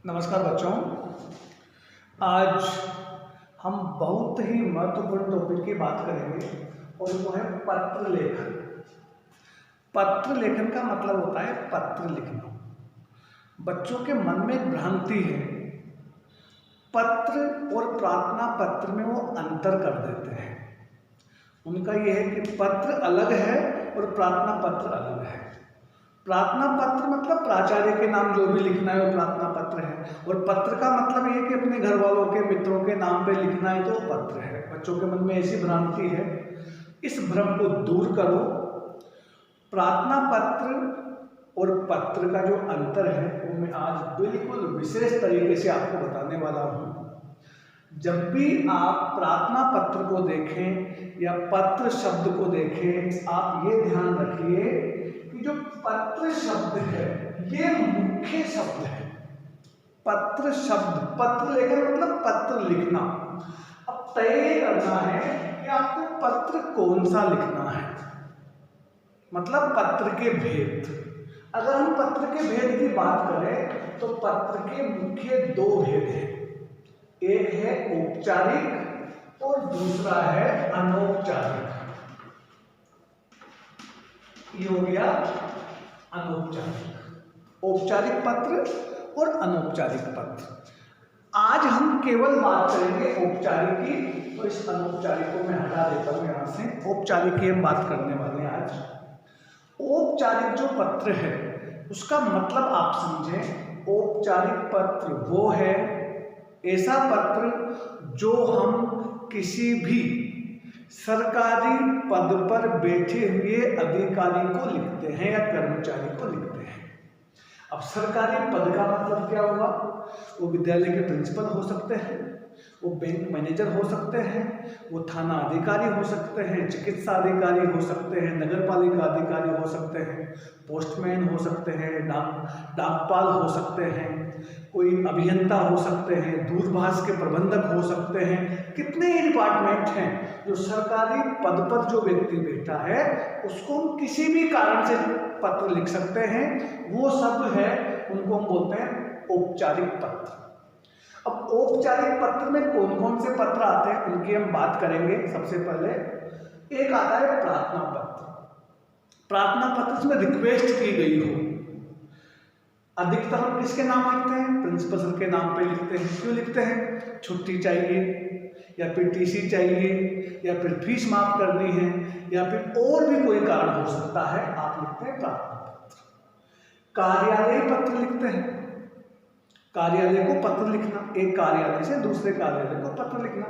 नमस्कार बच्चों। आज हम बहुत ही महत्वपूर्ण टॉपिक की बात करेंगे और वो है पत्र लेखन। पत्र लेखन का मतलब होता है पत्र लिखना। बच्चों के मन में एक भ्रांति है, पत्र और प्रार्थना पत्र में वो अंतर कर देते हैं। उनका ये है कि पत्र अलग है और प्रार्थना पत्र अलग है। प्रार्थना पत्र मतलब प्राचार्य के नाम जो भी लिखना है वो प्रार्थना पत्र है, और पत्र का मतलब ये कि अपने घर वालों के, मित्रों के नाम पे लिखना है तो पत्र है। बच्चों के मन में ऐसी भ्रांति है, इस भ्रम को दूर करो। प्रार्थना पत्र और पत्र का जो अंतर है वो मैं आज बिल्कुल विशेष तरीके से आपको बताने वाला हूँ। जब भी आप प्रार्थना पत्र को देखें या पत्र शब्द को देखें, आप ये ध्यान रखिए कि जो पत्र शब्द है ये मुख्य शब्द है। पत्र शब्द, पत्र लेखन मतलब पत्र लिखना। अब तय करना है कि आपको पत्र कौन सा लिखना है, मतलब पत्र के भेद। अगर हम पत्र के भेद की बात करें तो पत्र के मुख्य दो भेद हैं, एक है औपचारिक और दूसरा है अनौपचारिक। ये हो गया अनौपचारिक, औपचारिक पत्र और अनौपचारिक पत्र। आज हम केवल बात करेंगे औपचारिक की, तो इस अनौपचारिक को मैं हटा देता हूं यहां से। औपचारिक की हम बात करने वाले हैं आज। औपचारिक जो पत्र है उसका मतलब आप समझें, औपचारिक पत्र वो है ऐसा पत्र जो हम किसी भी सरकारी पद पर बैठे हुए अधिकारी को लिखते हैं या कर्मचारी को लिखते हैं। अब सरकारी पद का मतलब क्या हुआ? वो विद्यालय के प्रिंसिपल हो सकते हैं, वो बैंक मैनेजर हो सकते हैं, वो थाना अधिकारी हो सकते हैं, चिकित्सा अधिकारी हो सकते हैं, नगर पालिका अधिकारी हो सकते हैं, पोस्टमैन हो सकते हैं, डाकपाल हो सकते हैं, कोई अभियंता हो सकते हैं, दूरभाष के प्रबंधक हो सकते हैं। कितने ही डिपार्टमेंट हैं जो सरकारी पद पर जो व्यक्ति बैठा है उसको हम किसी भी कारण से पत्र लिख सकते हैं, वो सब है, उनको हम बोलते हैं औपचारिक पत्र। अब औपचारिक पत्र में कौन कौन से पत्र आते हैं उनकी हम बात करेंगे। सबसे पहले एक आता है प्रार्थना पत्र। प्रार्थना पत्र में रिक्वेस्ट की गई हो। अधिकतर हम किसके नाम लिखते हैं? प्रिंसिपल सर के नाम पे लिखते हैं। क्यों लिखते हैं? छुट्टी चाहिए या फिर टीसी चाहिए या फिर फीस माफ करनी है या फिर और भी कोई कारण हो सकता है, आप लिखते हैं प्रार्थना पत्र। कार्यालय पत्र लिखते हैं, कार्यालय को पत्र लिखना, एक कार्यालय से दूसरे कार्यालय को पत्र लिखना।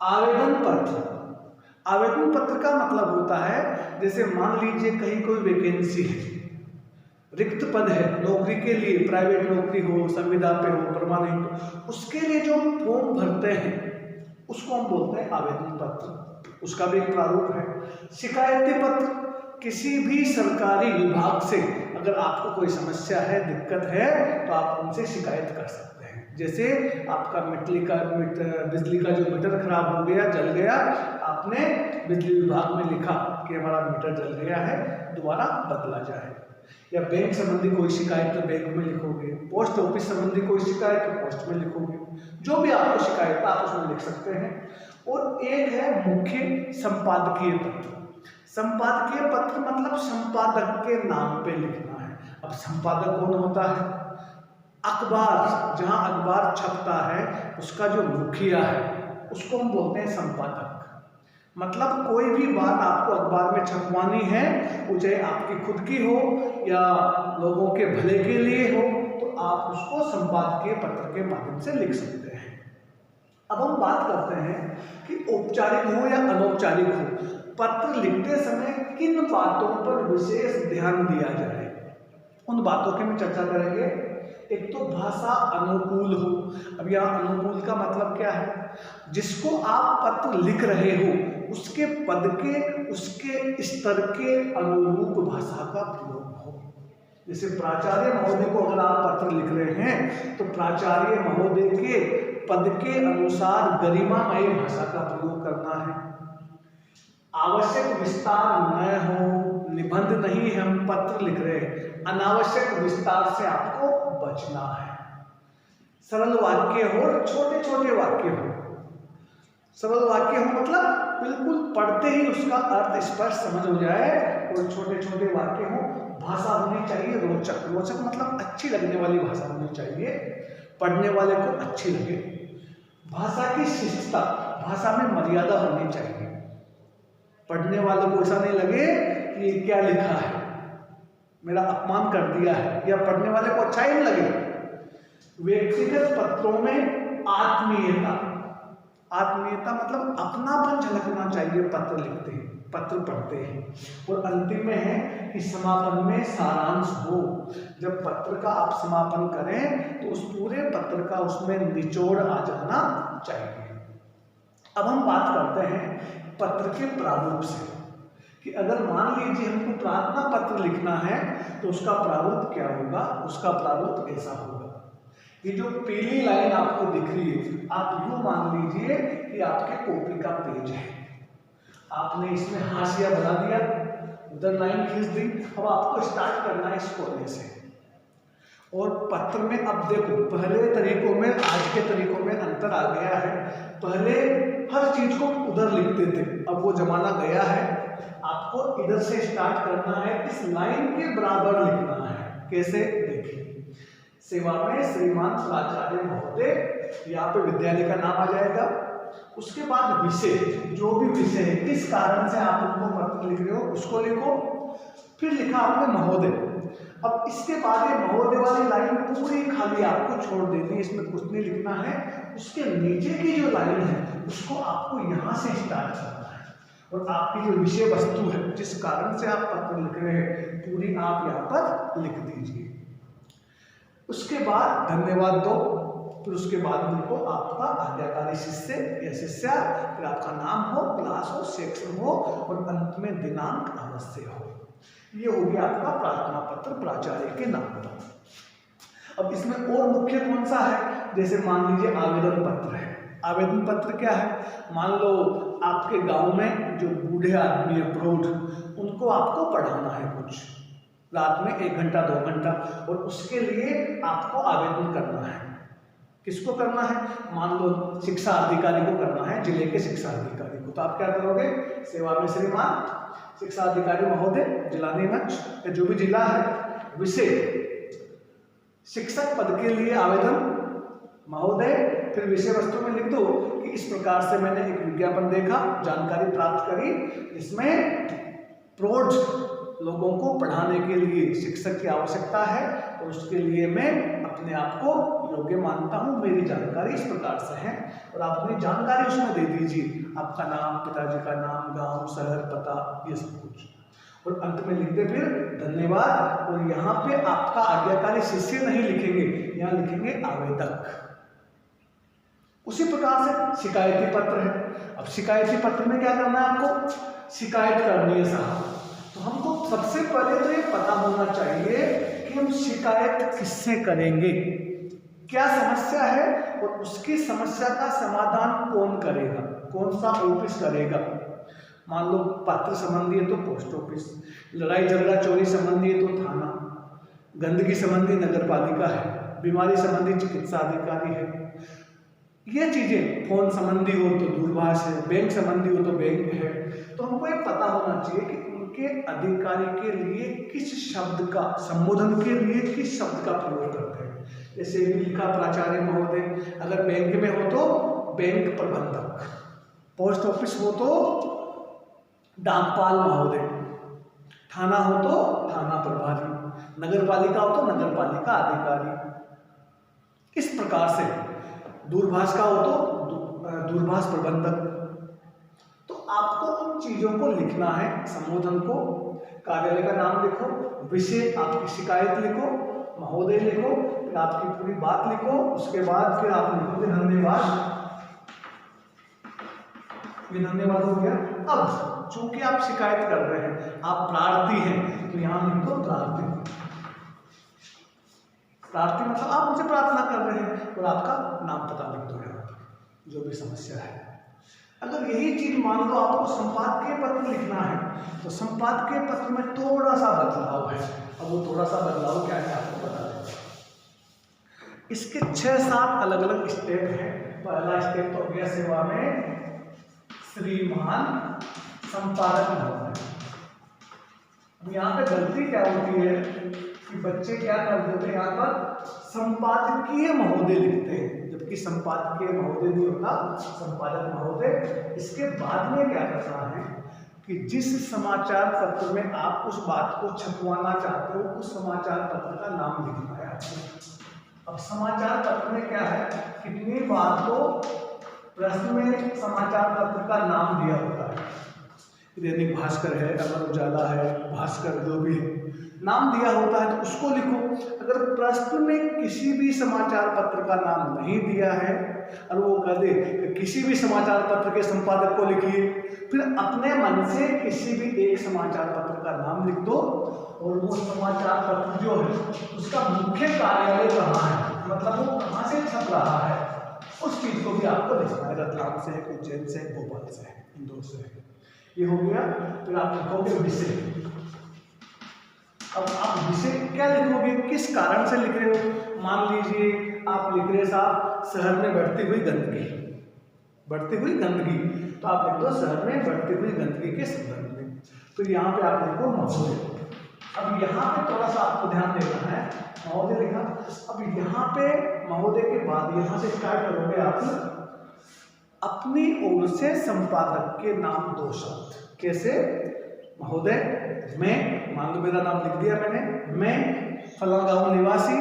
आवेदन पत्र, आवेदन पत्र का मतलब होता है जैसे मान लीजिए कहीं कोई वैकेंसी है, रिक्त पद है नौकरी के लिए, प्राइवेट नौकरी हो, संविदा पे हो, परमानेंट, उसके लिए जो फॉर्म भरते हैं उसको हम बोलते हैं आवेदन पत्र। उसका भी एक प्रारूप है। शिकायती पत्र, किसी भी सरकारी विभाग से अगर आपको कोई समस्या है, दिक्कत है, तो आप उनसे शिकायत कर सकते हैं। जैसे आपका बिजली का जो मीटर खराब हो गया, जल गया, आपने बिजली विभाग में लिखा कि हमारा मीटर जल गया है, दोबारा बदला जाए। या बैंक संबंधी कोई शिकायत तो बैंक में लिखोगे, पोस्ट ऑफिस संबंधी कोई शिकायत तो पोस्ट में लिखोगे। जो भी आपको शिकायत है आप उसमें लिख सकते हैं। और एक है मुख्य संपादकीय पत्र। संपादकीय पत्र मतलब संपादक के नाम पे लिखना है। अब संपादक कौन होता है? अखबार, जहां अखबार छपता है उसका जो मुखिया है उसको हम बोलते हैं संपादक। मतलब कोई भी बात आपको अखबार में छपवानी है, वो चाहे आपकी खुद की हो या लोगों के भले के लिए हो, तो आप उसको संपादकीय पत्र के माध्यम से लिख सकते हैं। अब हम बात करते हैं कि औपचारिक हो या अनौपचारिक हो, पत्र लिखते समय किन बातों पर विशेष ध्यान दिया जाए, उन बातों की हम चर्चा करेंगे। एक तो भाषा अनुकूल हो। अब यहाँ अनुकूल का मतलब क्या है? जिसको आप पत्र लिख रहे हो उसके पद के, उसके स्तर के अनुरूप भाषा का प्रयोग हो। जैसे प्राचार्य महोदय को अगर आप पत्र लिख रहे हैं तो प्राचार्य महोदय के पद के अनुसार गरिमामय भाषा का प्रयोग करना है। आवश्यक विस्तार न हो, निबंध नहीं है, हम पत्र लिख रहे हैं, अनावश्यक विस्तार से आपको बचना है। सरल वाक्य हो और छोटे छोटे वाक्य हो। सरल वाक्य हो मतलब बिल्कुल पढ़ते ही उसका अर्थ स्पष्ट समझ हो जाए, और छोटे छोटे वाक्य हो। भाषा होनी चाहिए रोचक। रोचक मतलब अच्छी लगने वाली भाषा होनी चाहिए, पढ़ने वाले को अच्छी लगे। भाषा की शिष्टता, भाषा में मर्यादा होनी चाहिए। पढ़ने वालों को ऐसा नहीं लगे कि ये क्या लिखा है, मेरा अपमान कर दिया है, या पढ़ने वाले को अच्छा ही नहीं लगे। व्यक्तिगत पत्रों में आत्मीयता, आत्मीयता मतलब अपनापन झलकना चाहिए पत्र लिखते हैं, पत्र पढ़ते हैं। और अंतिम में है कि समापन में सारांश हो। जब पत्र का आप समापन करें तो उस पूरे पत्र का उसमें निचोड़ आ जाना चाहिए। अब हम बात करते हैं पत्र के प्रारूप से, कि अगर मान लीजिए हमको प्रार्थना पत्र लिखना है तो उसका प्रारूप क्या होगा। उसका प्रारूप ऐसा होगा, ये जो पीली लाइन आपको दिख रही है, आप यूं मान लीजिए कि आपके कॉपी का पेज है, आपने इसमें हाशिया बना दिया, उधर लाइन खींच दी। अब आपको स्टार्ट करना है इस कोने से। और पत्र में अब देखो, पहले तरीकों में आज के तरीकों में अंतर आ गया है। पहले हर चीज को उधर लिखते थे, अब वो जमाना गया है। आपको इधर से स्टार्ट करना है, इस लाइन के बराबर लिखना है। कैसे, देखिए, सेवा में श्रीमान प्राचार्य महोदय, यहाँ पे विद्यालय का नाम आ जाएगा। उसके बाद विषय, जो भी विषय है, किस कारण से आप उनको पत्र लिख रहे हो उसको लिखो। फिर लिखा आपने महोदय। अब इसके बाद ये महोदय वाली लाइन पूरी खाली आपको छोड़ देनी है, इसमें कुछ नहीं लिखना है। उसके नीचे की जो लाइन है उसको आपको यहाँ से स्टार्ट करना है, और आपकी जो विषय वस्तु है, जिस कारण से आप पत्र लिख रहे हैं, पूरी आप यहाँ पर लिख दीजिए। उसके बाद धन्यवाद दो, फिर उसके बाद उनको आपका आज्ञाकारी शिष्य या शिष्या, फिर आपका नाम हो, क्लास हो, सेक्शन हो, और अंत में दिनांक अवश्य हो। ये हो गया आपका प्रार्थना पत्र प्राचार्य के नाम पर। अब इसमें और मुख्य कौन सा है, जैसे मान लीजिए आवेदन पत्र है। आवेदन पत्र क्या है, मान लो आपके गांव में जो बूढ़े आदमी है, प्रौढ़, उनको आपको पढ़ाना है कुछ, रात में 1 घंटा 2 घंटा, और उसके लिए आपको आवेदन करना है। किसको करना है, मान लो शिक्षा अधिकारी को करना है, जिले के शिक्षा अधिकारी को। तो आप क्या करोगे, सेवा में श्रीमान शिक्षा अधिकारी महोदय, जिला नीमच या जो भी जिला है, विषय शिक्षक पद के लिए आवेदन महोदय, फिर विषय वस्तु में लिख दो कि इस प्रकार से मैंने एक विज्ञापन देखा, जानकारी प्राप्त करी, इसमें प्रौढ़ लोगों को पढ़ाने के लिए शिक्षक की आवश्यकता है, और उसके लिए मैं अपने आप को योग्य मानता हूँ, मेरी जानकारी इस प्रकार से है। और आप अपनी जानकारी उसमें दे दीजिए, आपका नाम, पिताजी का नाम, गांव, शहर, पता, ये सब कुछ। और अंत में लिख दे फिर धन्यवाद। और यहाँ पे आपका आज्ञाकारी शिष्य नहीं लिखेंगे, यहाँ लिखेंगे आवेदक। उसी प्रकार से शिकायती पत्र है। अब शिकायती पत्र में क्या करना है, आपको शिकायत करनी है साहब। तो हमको सबसे पहले तो ये पता होना चाहिए कि हम शिकायत किससे करेंगे, क्या समस्या है, और उसकी समस्या का समाधान कौन करेगा, कौन सा ऑफिस करेगा। मान लो पत्र संबंधी है तो पोस्ट ऑफिस, लड़ाई झगड़ा चोरी संबंधी है तो थाना, गंदगी संबंधी नगर पालिका है, बीमारी संबंधी चिकित्सा अधिकारी है, ये चीजें, फोन संबंधी हो तो दूरभाष है, बैंक संबंधी हो तो बैंक है। तो हमको ये पता होना चाहिए कि उनके अधिकारी के लिए किस शब्द का, संबोधन के लिए किस शब्द का प्रयोग करते हैं। जैसे लिखा प्राचार्य महोदय, अगर बैंक में हो तो बैंक प्रबंधक, पोस्ट ऑफिस हो तो डाकपाल महोदय, थाना हो तो थाना प्रभारी, नगर पालिका हो तो नगर पालिका अधिकारी। इस प्रकार से दूरभाष का हो तो दूरभाष प्रबंधक। तो आपको उन चीजों को लिखना है, संबोधन को, कार्यालय का नाम लिखो, विषय आपकी शिकायत लिखो, महोदय लिखो, फिर आपकी पूरी बात लिखो। उसके बाद फिर आप लिखोगे धन्यवाद। ये धन्यवाद हो गया। अब चूंकि आप शिकायत कर रहे हैं, आप प्रार्थी हैं, तो यहां लिख दो प्रार्थी। प्रार्थी मतलब आप मुझे प्रार्थना कर रहे हैं, और आपका नाम पता लिख दो यहाँ पर, जो भी समस्या है। अगर यही चीज मान लो आपको संपादकीय पत्र लिखना है, तो संपादकीय पत्र में थोड़ा सा बदलाव है। अब वो थोड़ा सा बदलाव क्या है आपको बता दें। इसके 6-7 अलग अलग स्टेप हैं। पहला स्टेप तो हो गया सेवा में श्रीमान संपादक महोदय। अब यहाँ पे गलती क्या होती है कि बच्चे क्या कर देते हैं, यहाँ पर संपादकीय महोदय लिखते हैं, जबकि संपादकीय महोदय नहीं होता, संपादक महोदय। इसके बाद में क्या करना है कि जिस समाचार पत्र में आप उस बात को छपवाना चाहते हो उस समाचार पत्र का नाम लिखना है आपको। अब समाचार पत्र में क्या है, कितनी बार तो प्रश्न में समाचार पत्र का नाम दिया होता है, दैनिक भास्कर है, अमर उजाला है, भास्कर, जो भी है, नाम दिया होता है तो उसको लिखो। अगर प्रश्न में किसी भी समाचार पत्र का नाम नहीं दिया है और वो कह दे कि किसी भी समाचार पत्र के संपादक को लिखिए, फिर अपने मन से किसी भी एक समाचार पत्र का नाम लिख दो और वो समाचार पत्र जो है उसका मुख्य कार्यालय कहाँ है, मतलब वो कहाँ से छप रहा है, उस चीज को भी आपको लिखना है। रतलाम से है, उज्जैन से है, भोपाल से है, इंदौर से है, ये हो गया। फिर आप लिखोगे विषय। अब आप विषय क्या लिखोगे, किस कारण से लिख रहे हो। मान लीजिए आप लिख रहे साहब शहर में बढ़ती हुई गंदगी, बढ़ती हुई गंदगी, तो आप लिख दो शहर में बढ़ती हुई गंदगी के संदर्भ में। फिर यहाँ पे आप लिखो महोदय। अब यहाँ पे थोड़ा सा आपको ध्यान देना है, महोदय लिखा। अब यहाँ पे महोदय के बाद यहाँ से स्टार्ट करोगे आप अपनी ओर से संपादक के नाम 2 शब्द। कैसे, महोदय मैं, मान लो मेरा नाम लिख दिया मैंने, मैं फलाना गांव निवासी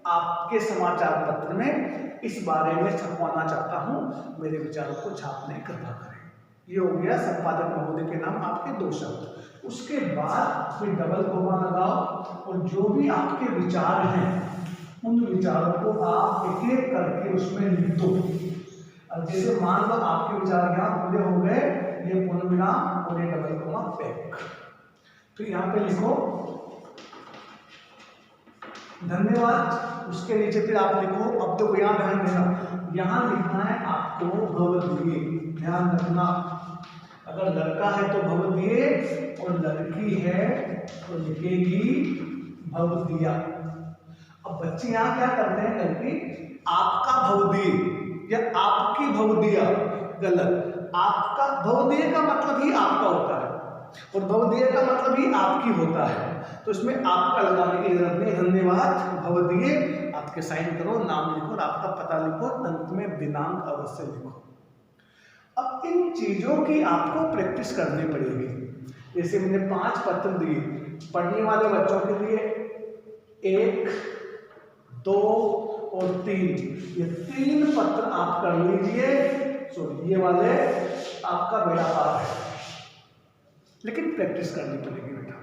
आपके समाचार पत्र में इस बारे में छपवाना चाहता हूं, मेरे विचारों को छापने की कृपा करें। ये हो गया संपादक महोदय के नाम आपके 2 शब्द। उसके बाद फिर डबल कोमा लगाओ और जो भी आपके विचार हैं उन विचारों को आप एक एक करके उसमें लिख दो। अब जैसे मान लो आपके विचार यहाँ पूरे हो गए, ये पूर्ण विराम और ये डबल कोमा पैक। फिर यहाँ पे लिखो धन्यवाद, उसके नीचे फिर आप लिखो, अब तो यहाँ ध्यान देना, यहाँ लिखना है आपको भवदीय। ध्यान रखना, अगर लड़का है तो भवदीय और लड़की है तो लिखेगी भवदिया। अब बच्चे यहाँ क्या करते हैं, गलती आपका भवदीय या आपकी भवदिया, गलत। आपका भवदीय का मतलब ही आपका होता है और भवदीय का मतलब ही आपकी होता है, तो इसमें आपका लगाने की जरूरत नहीं। धन्यवाद भवदीय, आपके साइन करो, नाम लिखो और आपका पता लिखो, अंत में दिनांक अवश्य लिखो। अब इन चीजों की आपको प्रैक्टिस करनी पड़ेगी। जैसे मैंने 5 पत्र दिए, पढ़ने वाले बच्चों के लिए 1, 2 और 3, ये 3 पत्र आप कर लीजिए। सॉरी, ये वाले आपका बेड़ा पार है, लेकिन प्रैक्टिस करनी पड़ेगी बेटा।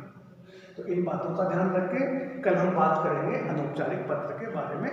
तो इन बातों का ध्यान रख के कल हम बात करेंगे अनौपचारिक पत्र के बारे में।